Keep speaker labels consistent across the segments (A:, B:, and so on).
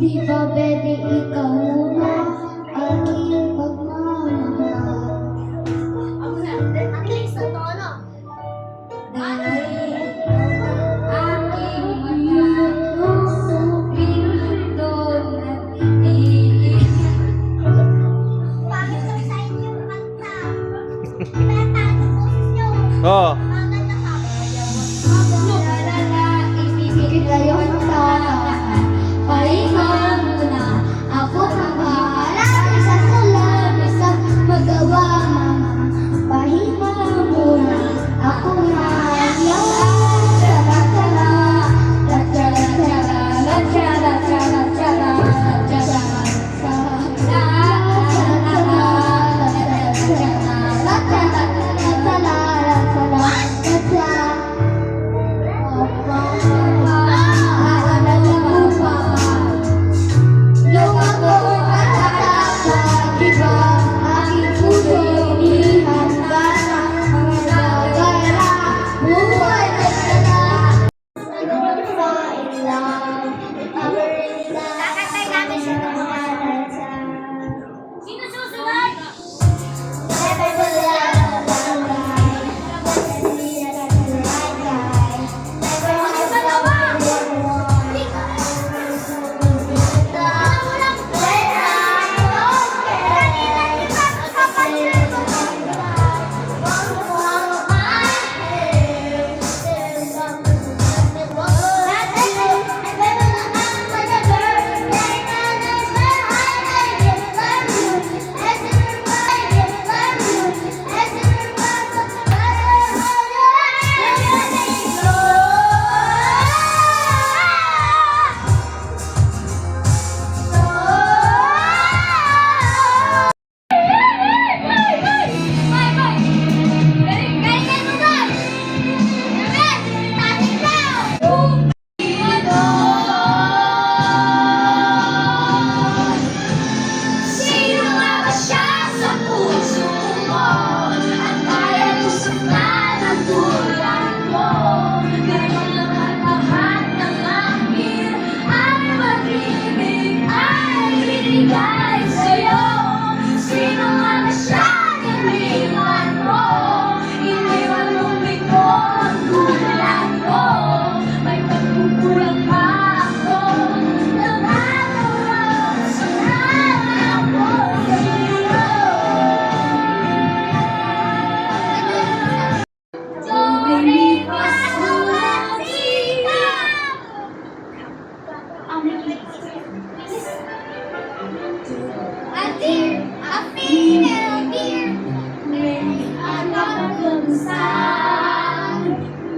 A: Di ba pwede ikaw muna aking pagmamahal?
B: At least sa tono.
A: Dahil aking mata pinundon at iiyak.
B: Bakit ko sa inyong kanta? Tatago po nyo.
C: Oh.
B: Maganda sabi.
A: Lalala, ibibigay kayo ng talaan. Pahinga muna, ako nang bahala. Isa sa labis ang magawa, mama. Pahinga muna, ako na yawa. Tara, tara, tara, tara, tara, tara, tara,
B: Kakantay namin siya ng mga Sino susunod? Sino nga ba siya sa puso mo? At kaya lusukan ang tulad mo. Ngayon lang ang lahat ng akin ay mag-ibig ay binigay sa'yo. Sino nga ba siya iniwan mo? Iniwan mong bigo ang tulad ko. May pagkukulang pa ako. Nagagawa sa lahat mo sa'yo. Lumipas ang sikap. A deer, a female deer, may anak ng sun.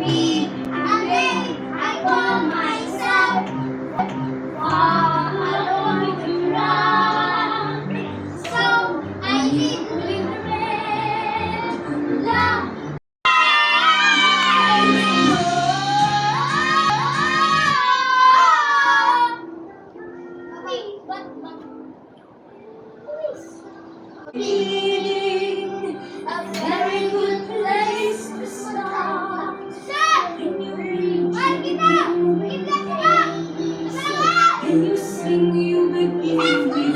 B: Me, a day, I call myself. Alone to run. So I need to live love. Feeling a very good place to start. Can you reach? Can you sing? You begin.